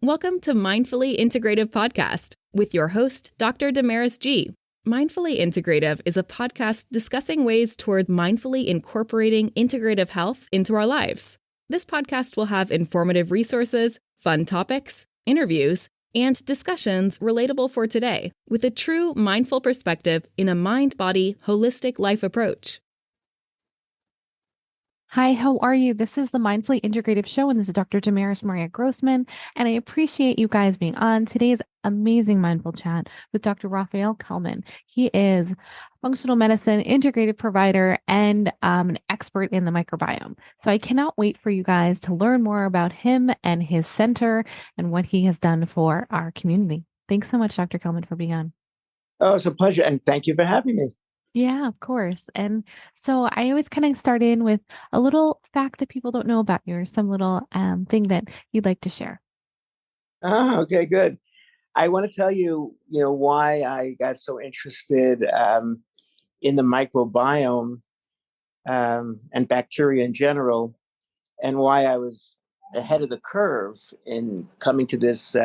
Welcome to Mindfully Integrative Podcast with your host, Dr. Damaris G. Mindfully Integrative is a podcast discussing ways toward mindfully incorporating integrative health into our lives. This podcast will have informative resources, fun topics, interviews, and discussions relatable for today with a true mindful perspective in a mind-body, holistic life approach. Hi, how are you? This is the Mindfully Integrative Show, and this is Dr. Damaris Maria Grossman, and I appreciate you guys being on today's amazing mindful chat with Dr. Raphael Kellman. He is a functional medicine integrative provider and an expert in the microbiome. So I cannot wait for you guys to learn more about him and his center and what he has done for our community. Thanks so much, Dr. Kellman, for being on. Oh, it's a pleasure, and thank you for having me. Yeah, of course. And so I always kind of start in with a little fact that people don't know about you, or some little thing that you'd like to share. Okay, good. I want to tell you, why I got so interested in the microbiome and bacteria in general, and why I was ahead of the curve in coming to this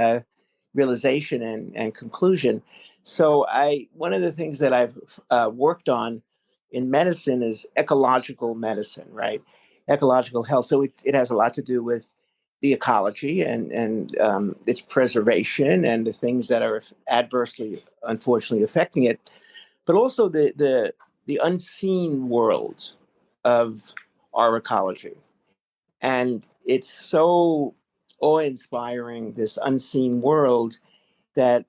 realization and conclusion. So, one of the things that I've worked on in medicine is ecological medicine, right? Ecological health. So it has a lot to do with the ecology and its preservation and the things that are adversely, unfortunately, affecting it, but also the unseen world of our ecology. And it's so awe-inspiring, this unseen world, that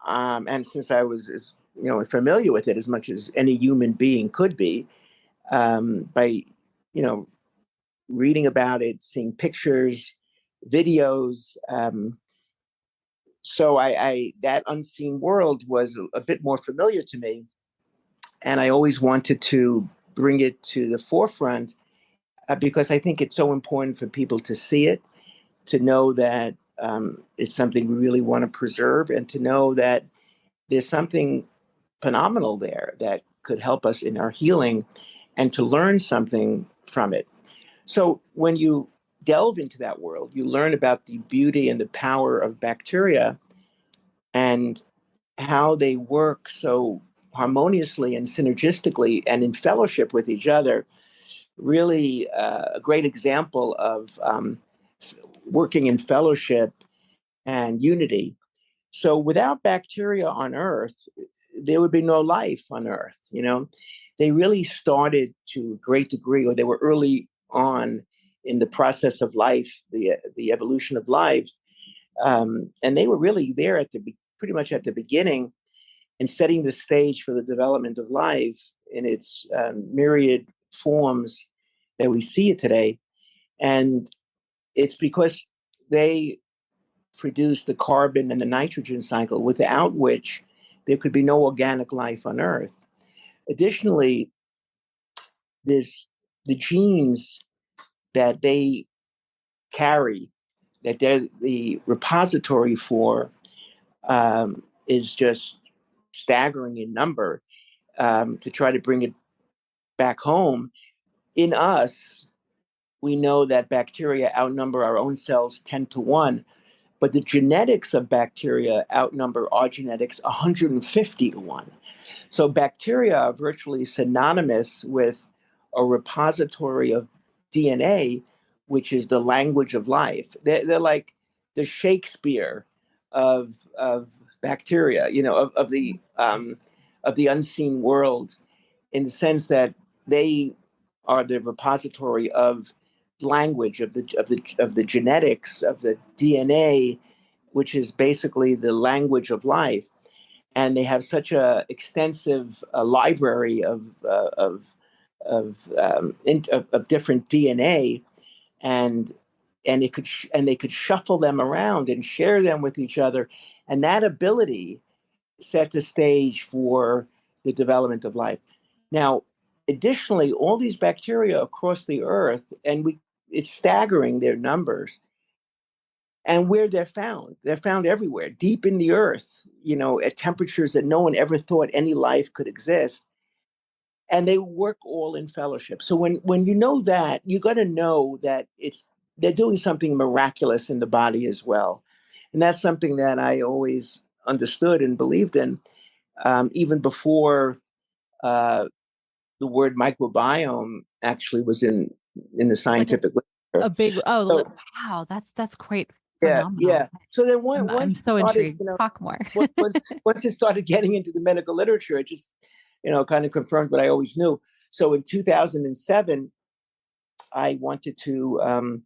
and since I was familiar with it as much as any human being could be, by reading about it, seeing pictures, videos. So I that unseen world was a bit more familiar to me, and I always wanted to bring it to the forefront because I think it's so important for people to see it, to know that it's something we really want to preserve, and to know that there's something phenomenal there that could help us in our healing, and to learn something from it. So when you delve into that world, you learn about the beauty and the power of bacteria and how they work so harmoniously and synergistically and in fellowship with each other. Really a great example of working in fellowship and unity. So without bacteria on Earth, there would be no life on Earth. They really started to a great degree, or they were early on in the process of life, the evolution of life, and they were really there pretty much at the beginning, and setting the stage for the development of life in its myriad forms that we see it today. And it's because they produce the carbon and the nitrogen cycle, without which there could be no organic life on Earth. Additionally, the genes that they carry, that they're the repository for, is just staggering in number. To try to bring it back home, in us, we know that bacteria outnumber our own cells 10 to 1, but the genetics of bacteria outnumber our genetics 150 to 1. So bacteria are virtually synonymous with a repository of DNA, which is the language of life. They're like the Shakespeare of bacteria, of the unseen world, in the sense that they are the repository of language, of the genetics, of the DNA, which is basically the language of life. And they have such a extensive library of different DNA, and they could shuffle them around and share them with each other, and that ability set the stage for the development of life. Now, additionally, all these bacteria across the earth, and it's staggering, their numbers, and where they're found everywhere, deep in the earth, at temperatures that no one ever thought any life could exist. And they work all in fellowship. So when you know that, you got to know that they're doing something miraculous in the body as well. And that's something that I always understood and believed in, even before the word microbiome actually was in the Like scientific a literature. big, So, wow, that's quite yeah, phenomenal. yeah. So then I'm once it so started, intrigued. Talk more. once it started getting into the medical literature, it just, kind of confirmed what I always knew. So in 2007, I wanted to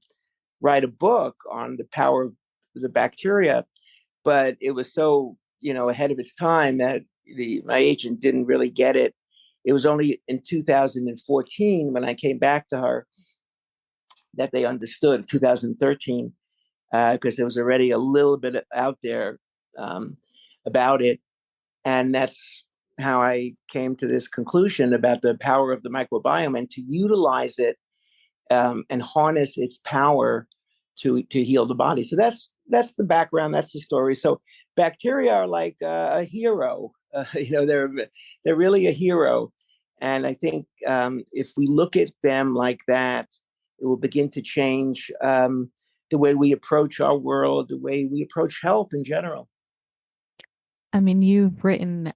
write a book on the power of the bacteria, but it was so, ahead of its time that my agent didn't really get it. It was only in 2014 when I came back to her that they understood. 2013, because there was already a little bit out there um, about it, and that's how I came to this conclusion about the power of the microbiome and to utilize it and harness its power to heal the body. So that's the background. That's the story. So bacteria are like a hero. They're really a hero, and I think if we look at them like that, it will begin to change the way we approach our world, the way we approach health in general. I mean, you've written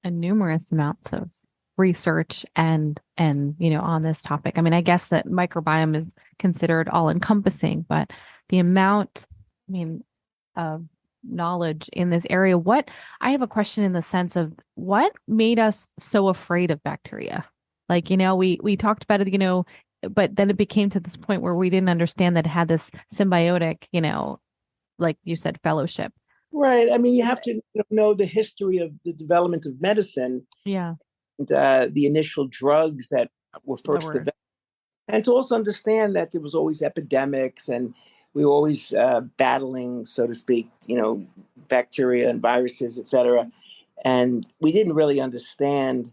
a numerous amounts of research and on this topic. I mean, I guess that microbiome is considered all encompassing, but the amount, I mean, of knowledge in this area. I have a question in the sense of what made us so afraid of bacteria? Like, we talked about it, but then it became to this point where we didn't understand that it had this symbiotic, like you said, fellowship. Right. I mean, you have to know the history of the development of medicine. Yeah. And, the initial drugs that were first developed. And to also understand that there was always epidemics and we were always battling, so to speak, bacteria and viruses, et cetera. And we didn't really understand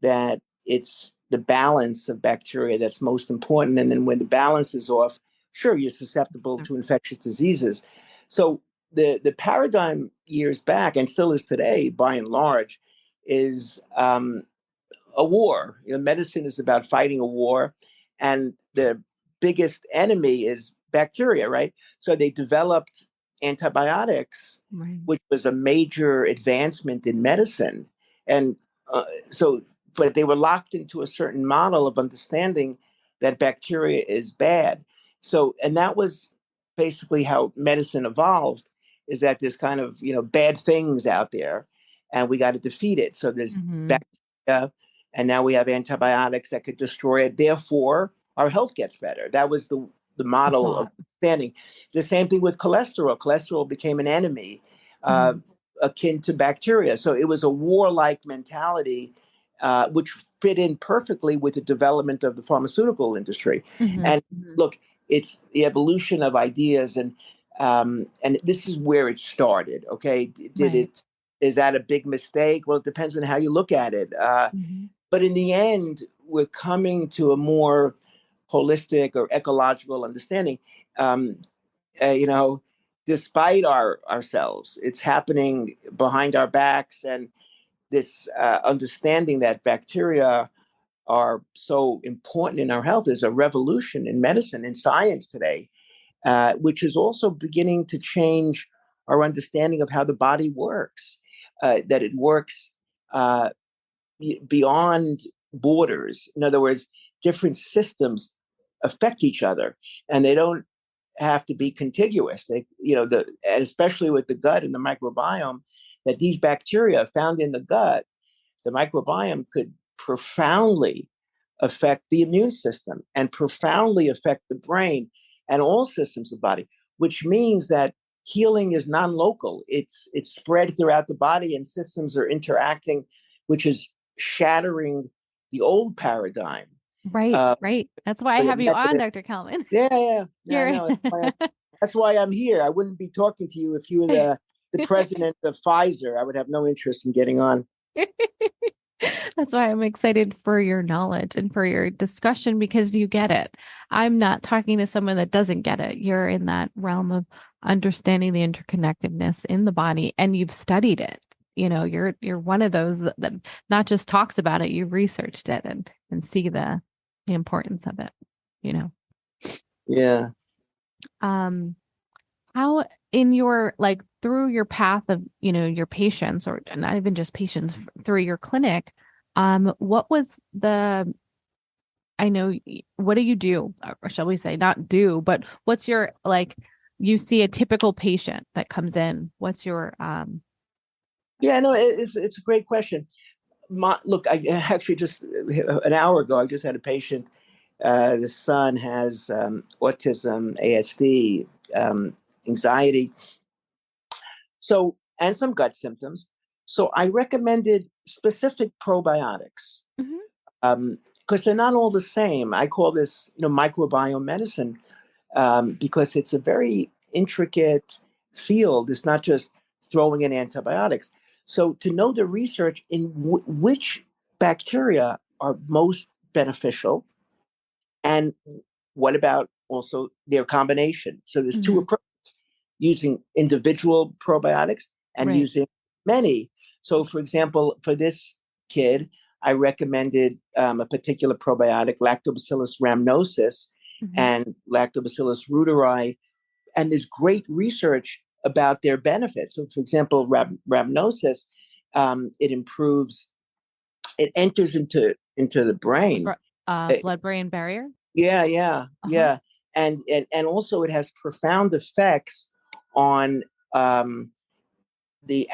that it's the balance of bacteria that's most important. And then when the balance is off, sure, you're susceptible to infectious diseases. So the paradigm years back, and still is today, by and large, is a war. Medicine is about fighting a war, and the biggest enemy is bacteria, right? So they developed antibiotics, Right. which was a major advancement in medicine, and uh, so, but they were locked into a certain model of understanding that bacteria is bad. So, and that was basically how medicine evolved. Is that there's kind of bad things out there, and we got to defeat it. So there's bacteria, and now we have antibiotics that could destroy it. Therefore, our health gets better. That was the model of understanding. The same thing with cholesterol. Cholesterol became an enemy, akin to bacteria. So it was a warlike mentality, which fit in perfectly with the development of the pharmaceutical industry. And look, it's the evolution of ideas, and this is where it started. Okay, is that a big mistake? Well, it depends on how you look at it. But in the end, we're coming to a more holistic or ecological understanding. Um, Despite ourselves, it's happening behind our backs, and this understanding that bacteria are so important in our health is a revolution in medicine and science today, which is also beginning to change our understanding of how the body works. That it works beyond borders. In other words, different systems affect each other, and they don't have to be contiguous. Especially with the gut and the microbiome, that these bacteria found in the gut, the microbiome could profoundly affect the immune system and profoundly affect the brain and all systems of the body, which means that healing is non-local. It's spread throughout the body, and systems are interacting, which is shattering the old paradigm. Right. That's why I have you on, Dr. Kellman. Yeah. I know. That's why I'm here. I wouldn't be talking to you if you were the president of Pfizer. I would have no interest in getting on. That's why I'm excited for your knowledge and for your discussion, because you get it. I'm not talking to someone that doesn't get it. You're in that realm of understanding the interconnectedness in the body, and you've studied it. You're one of those that not just talks about it, you've researched it and see the importance of it. Yeah. How in your like through your path of, your patients or not even just patients through your clinic, what was what do you do? Or shall we say not do, but what's your you see a typical patient that comes in. What's your Yeah, no, it's a great question. Look, I actually just an hour ago, I just had a patient. The son has autism, ASD, anxiety, and some gut symptoms. So I recommended specific probiotics Mhm. because they're not all the same. I call this, microbiome medicine because it's a very intricate field. It's not just throwing in antibiotics. So to know the research in which bacteria are most beneficial, and what about also their combination? So there's two Mhm. approaches: using individual probiotics and Right. using many. So, for example, for this kid, I recommended a particular probiotic, Lactobacillus rhamnosus Mhm. and Lactobacillus reuteri, and there's great research about their benefits. So, for example, rhamnosus, it improves, it enters into the brain. Blood-brain barrier. Yeah, yeah, Uh-huh. yeah, and also it has profound effects on the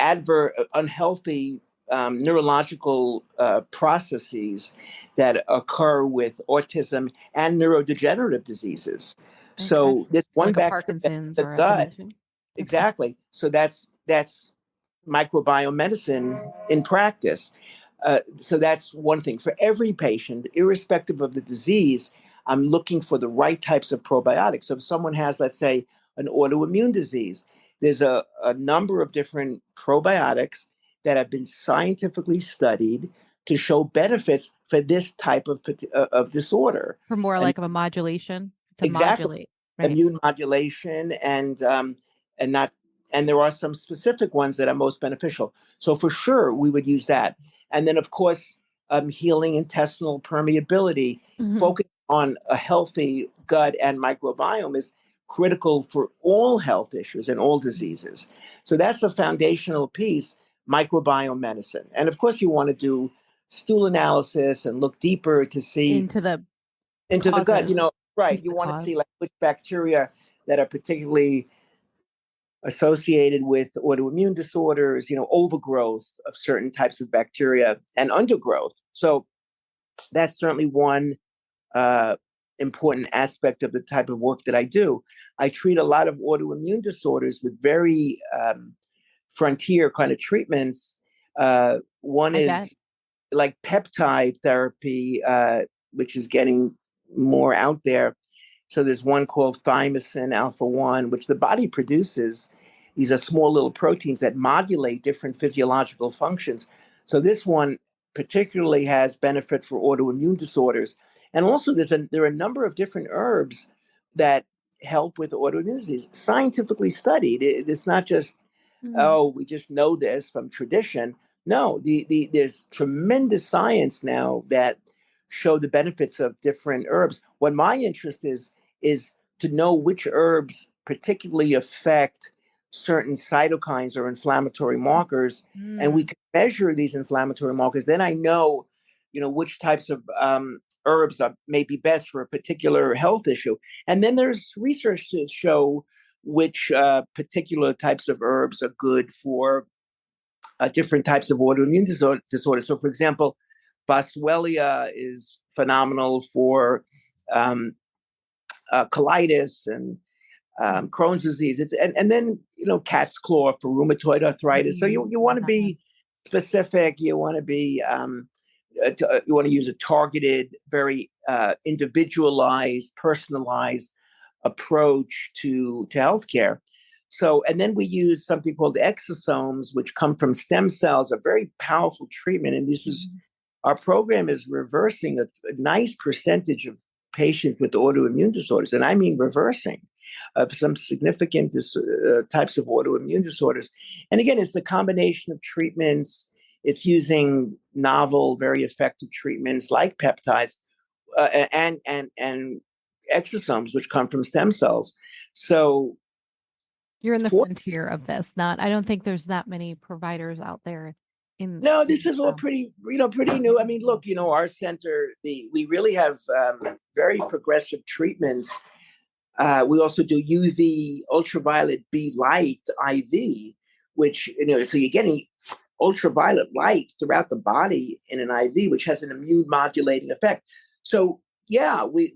unhealthy neurological processes that occur with autism and neurodegenerative diseases. Okay. So this So one like a bacteria in Parkinson's the or a gut, dementia type stuff. exactly. So that's microbiome medicine in practice. So that's one thing. For every patient, irrespective of the disease, I'm looking for the right types of probiotics. So if someone has, let's say, an autoimmune disease, there's a number of different probiotics that have been scientifically studied to show benefits for this type of disorder. For more And like of a modulation to exactly, modulate, right? immune modulation, and not and there are some specific ones that are most beneficial. So for sure we would use that. And then of course, healing intestinal permeability, Mhm. focus on a healthy gut and microbiome is critical for all health issues and all diseases. So that's a foundational piece, microbiome medicine. And of course you want to do stool analysis and look deeper to see Into the into the gut. causes, Right, into you the want to see cause. like which bacteria that are particularly associated with autoimmune disorders, overgrowth of certain types of bacteria and undergrowth. So that's certainly one uh, important aspect of the type of work that I do. I treat a lot of autoimmune disorders with very frontier kind of treatments. One I bet. is like peptide therapy, which is getting more out there. So there's one called thymosin alpha 1, which the body produces. These are small little proteins that modulate different physiological functions. So this one particularly has benefit for autoimmune disorders. And also there are a number of different herbs that help with autoimmune disease, scientifically studied. It's not just, Mhm. oh, we just know this from tradition. No, there's tremendous science now that show the benefits of different herbs. What my interest is to know which herbs particularly affect certain cytokines or inflammatory markers, and we Mm. can measure these inflammatory markers. Then I know, which types of herbs may be best for a particular health issue. And then there's research to show which particular types of herbs are good for different types of autoimmune disorders. So, for example, Boswellia is phenomenal for um, colitis and Crohn's disease. And then cat's claw for rheumatoid arthritis. So you want Love to that one. be specific. You want to be you want to use a targeted, very individualized, personalized approach to healthcare. So, and then we use something called exosomes, which come from stem cells, a very powerful treatment. And this is Mhm. our program is reversing a nice percentage of patients with autoimmune disorders, and I mean reversing of some significant types of autoimmune disorders. And again, it's a combination of treatments. It's using novel, very effective treatments like peptides and exosomes, which come from stem cells. So You're in the for frontier of this. I don't think there's that many providers out there no, this is all pretty new. I mean, look, our center, we really have very progressive treatments. We also do UV ultraviolet B light IV, which, so you're getting ultraviolet light throughout the body in an IV, which has an immune modulating effect. So yeah, we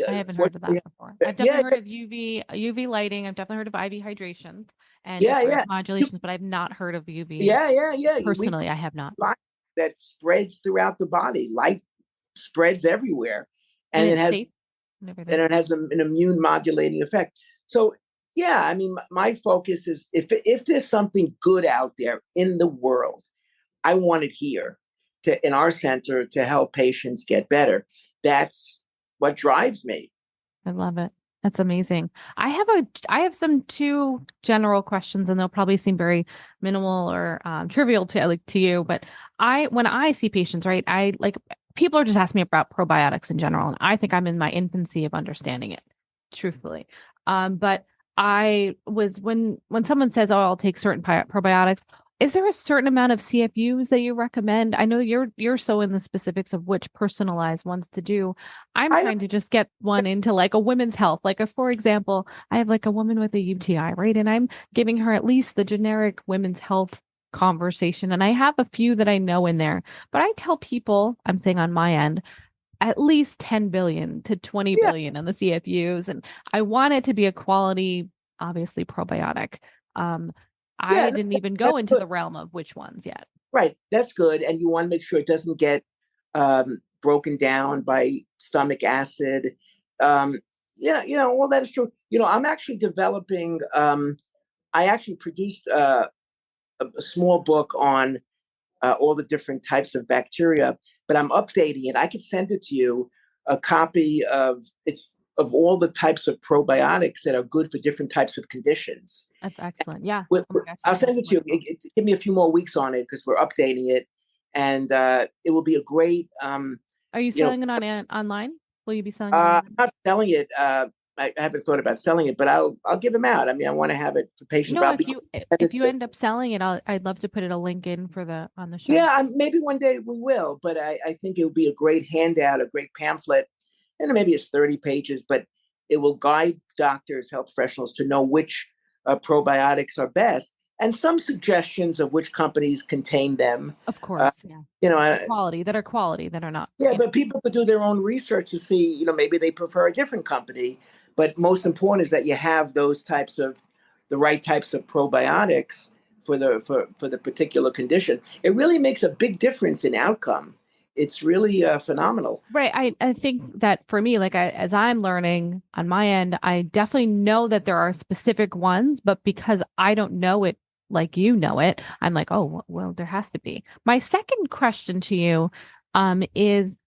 I haven't heard of that before. I've definitely heard of UV lighting. I've definitely heard of IV hydration and different modulations, but I've not heard of UV. Yeah. Personally, I have not. Light that spreads throughout the body. Light spreads everywhere, and it has safe? And it has an immune modulating effect. So yeah, I mean, my focus is if there's something good out there in the world, I want it here in our center to help patients get better. That's what drives me. I love it. That's amazing. I have some two general questions, and they'll probably seem very minimal or trivial to you. But when I see patients, right, people are just asking me about probiotics in general, and I think I'm in my infancy of understanding it, truthfully. But when someone says, "Oh, I'll take certain probiotics," is there a certain amount of CFUs that you recommend? I know you're so in the specifics of which personalized ones to do. I'm trying to just get one into like a women's health. For example, I have like a woman with a UTI, right? And I'm giving her at least the generic women's health conversation. And I have a few that I know in there, but I tell people, I'm saying on my end, at least 10 billion to 20 billion in the CFUs. And I want it to be a quality, obviously probiotic. I didn't even go into the realm of which ones yet. Right. That's good. And you want to make sure it doesn't get broken down by stomach acid. All that is true. I'm actually developing, I actually produced a small book on all the different types of bacteria, but I'm updating it. I could send it to you, a copy of all the types of probiotics that are good for different types of conditions. That's excellent. Yeah. I'll send it to you. Give me a few more weeks on it because we're updating it, and it will be a great. Are you selling it online? Will you be selling it? I'm not selling it. I haven't thought about selling it, but I'll give them out. I mean, I want to have it for patients. No, if you end up selling it, I'd love to put a link in on the show. Yeah, maybe one day we will, but I think it would be a great handout, a great pamphlet, and maybe it's 30 pages, but it will guide doctors, health professionals to know which probiotics are best, and some suggestions of which companies contain them. Of course, quality that are not. Yeah, but people could do their own research to see, maybe they prefer a different company. But most important is that you have the right types of probiotics for the particular condition. It really makes a big difference in outcome. It's really phenomenal. Right. I think that for me, as I'm learning on my end, I definitely know that there are specific ones, but because I don't know it like you know it, I'm like, oh, well, there has to be. My second question to you is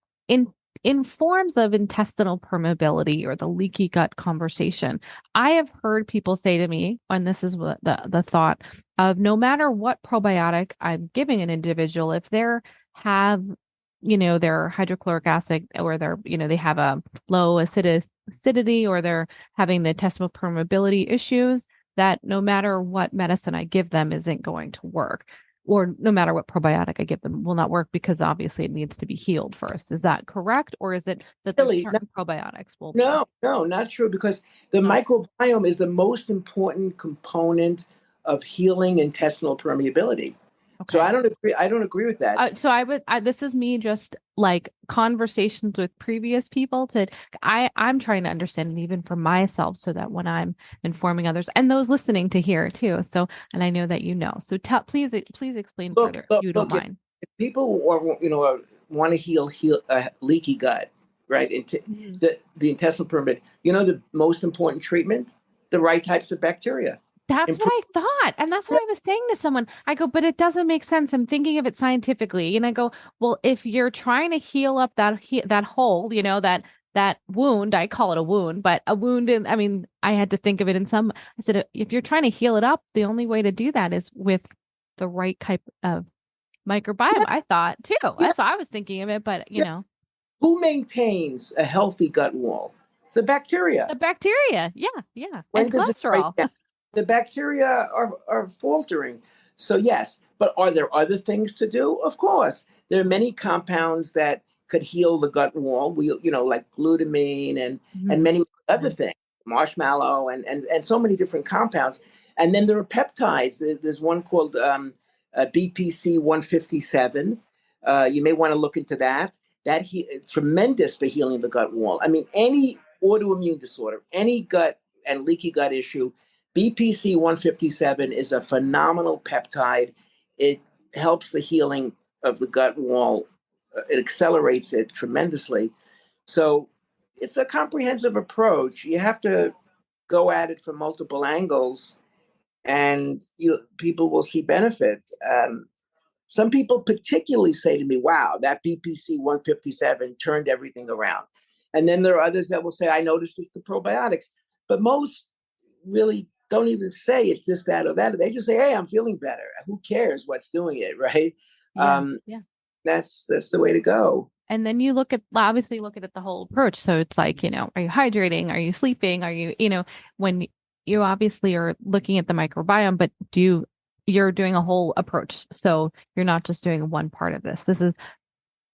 in forms of intestinal permeability or the leaky gut conversation, I have heard people say to me, and this is what the thought of, no matter what probiotic I'm giving an individual, if they're their hydrochloric acid, or they have a low acidity, or they're having the intestinal permeability issues, that no matter what medicine I give them isn't going to work, or no matter what probiotic I give them will not work, because obviously it needs to be healed first. Is that correct? Or is it that certain probiotics will? No, not true, because the microbiome is the most important component of healing intestinal permeability. Okay. So I don't agree with that. This is me just like conversations with previous people I'm trying to understand it even for myself, so that when I'm informing others and those listening to hear too. So, and I know that so please explain further if you don't mind. If people want to heal leaky gut, right? The intestinal permeability, the most important treatment, the right types of bacteria. That's what I thought. And that's what I was saying to someone. I go, but it doesn't make sense. I'm thinking of it scientifically. And I go, well, if you're trying to heal up that hole, that wound, I call it a wound, but a wound. I had to think of it I said, if you're trying to heal it up, the only way to do that is with the right type of microbiome, I thought too. Yeah. So I was thinking of it, but Who maintains a healthy gut wall? The bacteria. The bacteria. Yeah. When and cholesterol. the bacteria are faltering. So yes, but are there other things to do? Of course. There are many compounds that could heal the gut wall. Like glutamine and Mhm. many other Yeah. things, marshmallow and so many different compounds. And then there are peptides. There's one called BPC 157. You may want to look into that. Tremendous for healing the gut wall. I mean, any autoimmune disorder, any gut and leaky gut issue, BPC 157 is a phenomenal peptide. It helps the healing of the gut wall. It accelerates it tremendously. So it's a comprehensive approach. You have to go at it from multiple angles, and people will see benefit. Some people particularly say to me, wow, that BPC 157 turned everything around. And then there are others that will say, I noticed it's the probiotics. But most really don't even say it's this, that, or that. They just say, hey, I'm feeling better. Who cares what's doing it, right? Yeah. Yeah. That's the way to go. And then you obviously look at it the whole approach. So it's like, are you hydrating? Are you sleeping? Are you, when you obviously are looking at the microbiome, but you're doing a whole approach. So you're not just doing one part of this. This is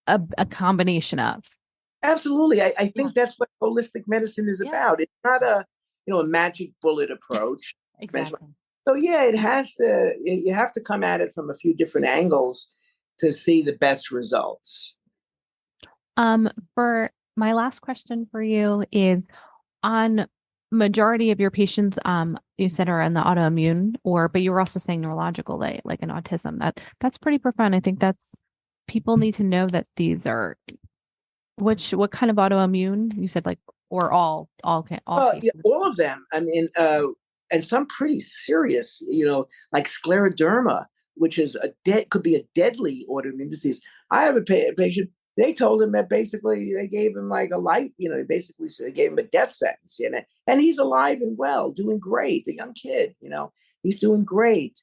a combination of. Absolutely. I think that's what holistic medicine is about. It's not a magic bullet approach. Exactly. So it has to, you have to come at it from a few different angles to see the best results. For my last question for you is on majority of your patients, you said are in the autoimmune but you were also saying neurological, like an autism. That's pretty profound. I think people need to know that these are what kind of autoimmune you said, or all cases. All of them. I mean, and some pretty serious, like scleroderma, which is could be a deadly autoimmune disease. I have a patient. They told him that basically they gave him like a life, basically they gave him a death sentence, and he's alive and well, doing great. A young kid, he's doing great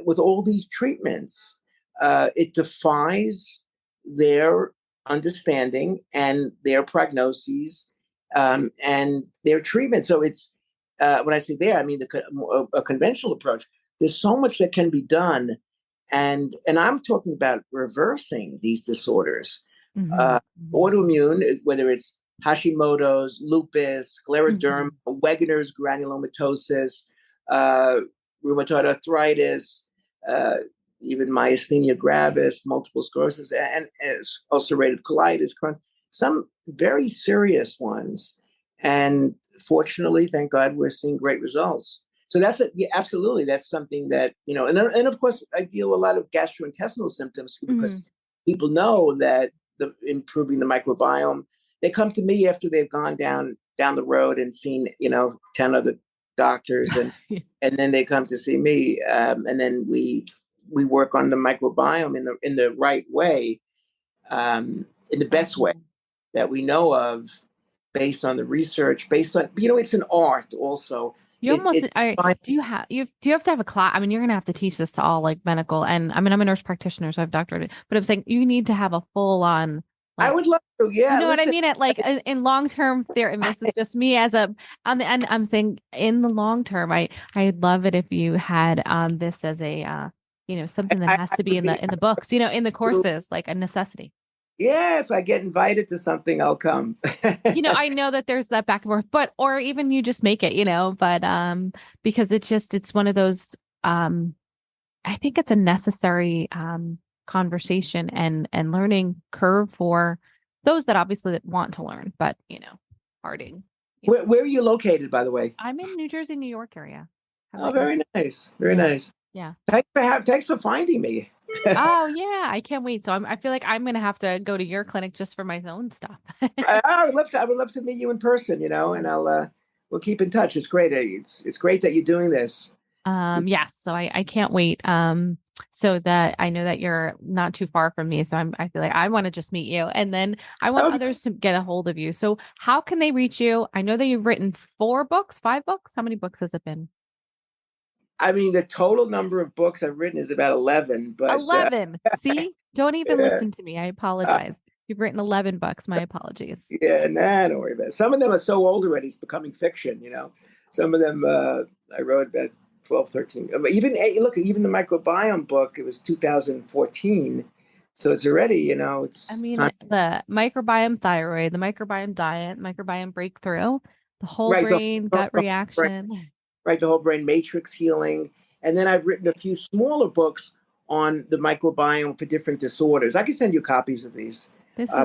with all these treatments. It defies their understanding and their prognoses and their treatment. So it's when I say there, I mean a conventional approach. There's so much that can be done, and I'm talking about reversing these disorders. Autoimmune, whether it's Hashimoto's, lupus, scleroderma, Wegener's granulomatosis, rheumatoid arthritis, even myasthenia gravis, multiple sclerosis, and ulcerative colitis, Crohn's, some very serious ones. And fortunately, thank God, we're seeing great results. So that's it. Yeah, absolutely. That's something that, and of course, I deal with a lot of gastrointestinal symptoms because people know that improving the microbiome, they come to me after they've gone down the road and seen, 10 other doctors, and then they come to see me. And then we work on the microbiome in the right way, in the best way that we know of, based on the research, based on, it's an art also. Do you have to have a class? I mean, you're going to have to teach this to all medical, and I mean, I'm a nurse practitioner, so I've doctorated, but I'm saying you need to have a full on. I would love to. Yeah. You know what I mean? In long-term there, and this is just me on the end, I'm saying in the long term, I'd love it if you had this as a, something that has to be in the books, in the courses, like a necessity. Yeah, if I get invited to something, I'll come. I know that there's that back and forth, or even you just make it, but because it's one of those, I think it's a necessary conversation and learning curve for those that obviously want to learn, but parting. Where are you located, by the way? I'm in New Jersey, New York area. Oh, very nice. Very nice. Yeah. Thanks for finding me. Oh yeah, I can't wait. So I feel like I'm gonna have to go to your clinic just for my own stuff. I would love to meet you in person, and we'll keep in touch. It's great. It's great that you're doing this. Yes. So I can't wait. So that I know that you're not too far from me. So I feel like I want to just meet you, and then I want others to get a hold of you. So how can they reach you? I know that you've written 5 books. How many books has it been? I mean, the total number of books I've written is about 11. But 11. See, don't even listen to me. I apologize. You've written 11 books. My apologies. Yeah, don't worry about it. Some of them are so old already, it's becoming fiction. Some of them I wrote about 12, 13. Even look, even the microbiome book, it was 2014. So it's already, I it's mean, time. the microbiome thyroid, the microbiome diet, microbiome breakthrough, the whole Right. brain gut The whole brain, reaction. right. The whole brain matrix healing. And then I've written a few smaller books on the microbiome for different disorders. I can send you copies of these. This is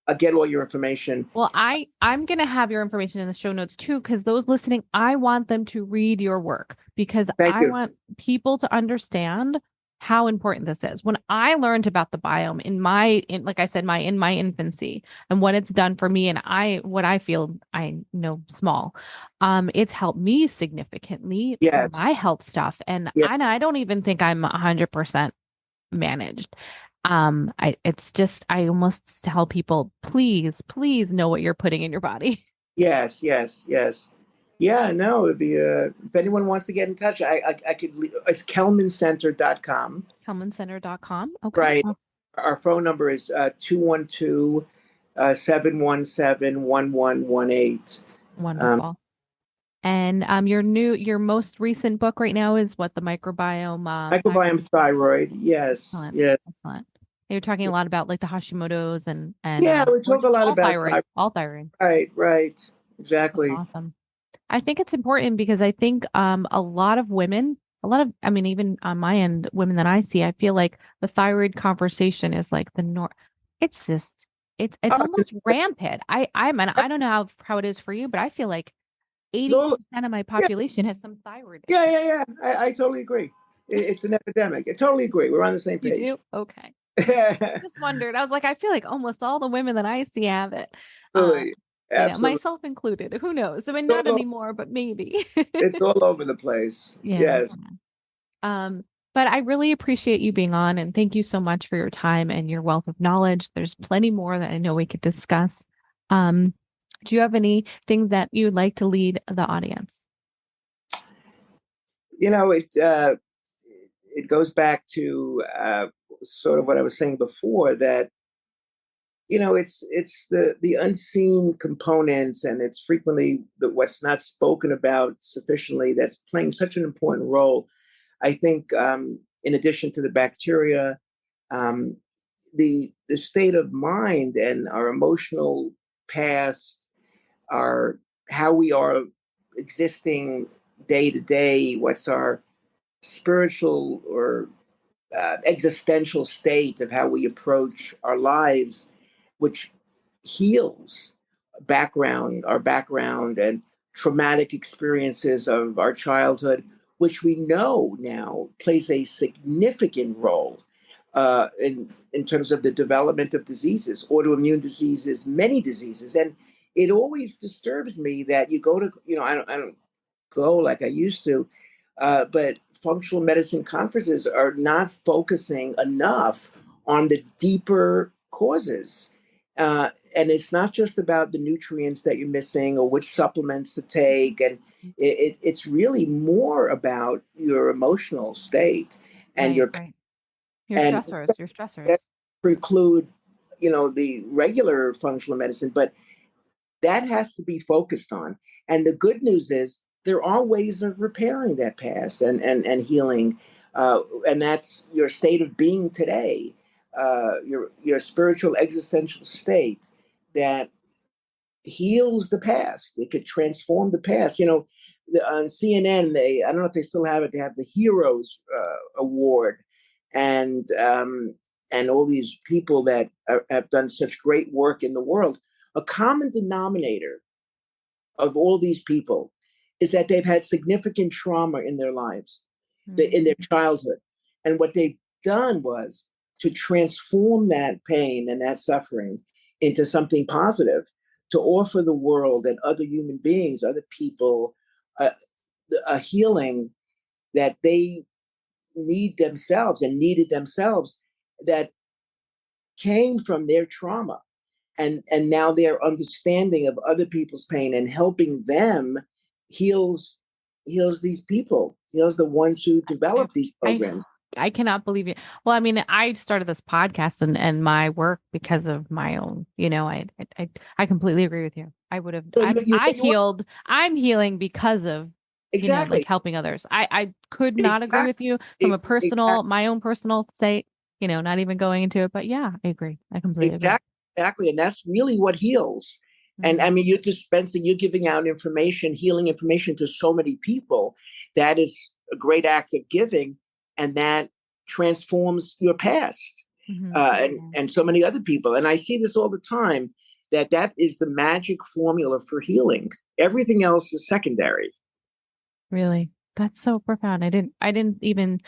I'll get all your information. Well, I'm going to have your information in the show notes too, because those listening, I want them to read your work because Thank I you. want people to understand how important this is. When I learned about the biome like I said, in my infancy and what it's done for me and what I feel I know small, it's helped me significantly for Yes. my health stuff. And Yeah. I don't even think I'm 100% managed. It's just, I almost tell people, please know what you're putting in your body. Yes. Yes. Yes. Yeah. No, it'd be, if anyone wants to get in touch, I could, it's kelmancenter.com. KellmanCenter.com. Okay. Right. Our phone number is 212 717 1118. Wonderful. And your most recent book right now is what, the microbiome Microbiome thyroid. Yes. Excellent. Yes. Excellent. You're talking a lot about like the Hashimoto's and Yeah. We or talk a just lot about thyroid. all thyroid. Right. Right. That's Exactly. awesome. I think it's important because I think a lot of women, I mean, even on my end, women that I see, I feel like the thyroid conversation is like the norm. It's just, it's Oh, almost rampant. I don't know how it is for you, but I feel like it's all, 80% of my yeah. population has some thyroid Yeah. issue. Yeah. Yeah. I totally agree. It's an epidemic. I totally agree. We're on the same You page. do? Okay. Just wondered. I was like, I feel like almost all the women that I see have it. Uh, Absolutely. Absolutely. myself included. Who knows? I mean, It's not all, anymore, but maybe. it's all over the place. Yeah. Yes. But I really appreciate you being on and thank you so much for your time and your wealth of knowledge. There's plenty more that I know we could discuss. Um, do you have anything that you'd like to lead the audience? It goes back to sort of what I was saying before, that it's the unseen components, and it's frequently what's not spoken about sufficiently that's playing such an important role. I think, in addition to the bacteria, um, the state of mind and our emotional past, our how we are existing day to day, what's our spiritual or existential state of how we approach our lives, which heals our background and traumatic experiences of our childhood, which we know now plays a significant role in terms of the development of diseases, autoimmune diseases, many diseases. And it always disturbs me that you go to, I don't go like I used to, but functional medicine conferences are not focusing enough on the deeper causes. And it's not just about the nutrients that you're missing or which supplements to take. And it's really more about your emotional state and Right. Your and stressors, your that stressors. preclude, the regular functional medicine. But that has to be focused on. And the good news is there are ways of repairing that past and healing. And that's your state of being today, your spiritual existential state that heals the past. It could transform the past. On CNN, I don't know if they still have it. They have the Heroes Award, and all these people that have done such great work in the world. A common denominator of all these people is that they've had significant trauma in their lives, in their childhood, and what they've done was to transform that pain and that suffering into something positive, to offer the world and other human beings, other people, uh, a healing that they need themselves and needed themselves, that came from their trauma. And now their understanding of other people's pain and helping them heals these people, heals the ones who I, develop these I, programs. I cannot believe it. Well, I mean, I started this podcast and my work because of my own, I completely agree with you. I would have, So you I'm healing because of Exactly. like helping others. I could not agree with you from a my own personal say, not even going into it, but yeah, I agree. I completely agree. Exactly. And that's really what heals. And Mhm. you're giving out information, healing information to so many people. That is a great act of giving, and that transforms your past, and so many other people. And I see this all the time, that is the magic formula for healing. Everything else is secondary. Really, that's so profound. I didn't even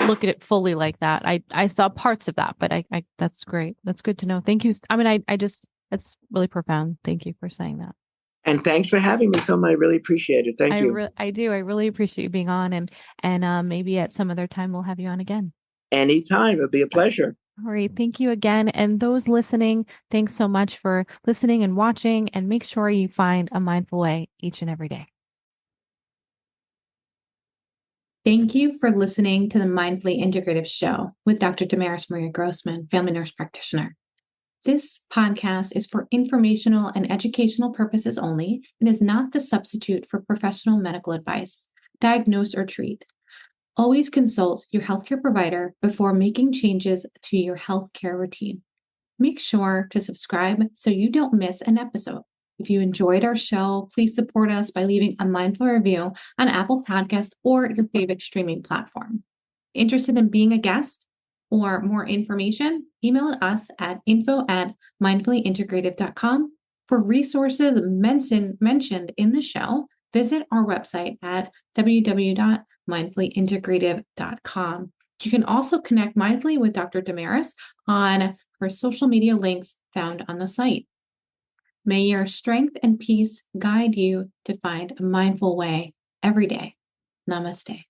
look at it fully like that. I saw parts of that, but I that's great. That's good to know. Thank you. I mean, I just, that's really profound. Thank you for saying that. And thanks for having me, Selma. I really appreciate it. Thank you. I do. I really appreciate you being on, and maybe at some other time we'll have you on again. Anytime. It'll be a pleasure. All right. Thank you again. And those listening, thanks so much for listening and watching, and make sure you find a mindful way each and every day. Thank you for listening to the Mindfully Integrative Show with Dr. Damaris Maria Grossman, family nurse practitioner. This podcast is for informational and educational purposes only and is not the substitute for professional medical advice, diagnose or treat. Always consult your healthcare provider before making changes to your healthcare routine. Make sure to subscribe so you don't miss an episode. If you enjoyed our show, please support us by leaving a mindful review on Apple Podcasts or your favorite streaming platform. Interested in being a guest or more information? Email us at info@mindfullyintegrative.com. For resources mentioned in the show, visit our website at www.mindfullyintegrative.com. You can also connect mindfully with Dr. Damaris on her social media links found on the site. May your strength and peace guide you to find a mindful way every day. Namaste.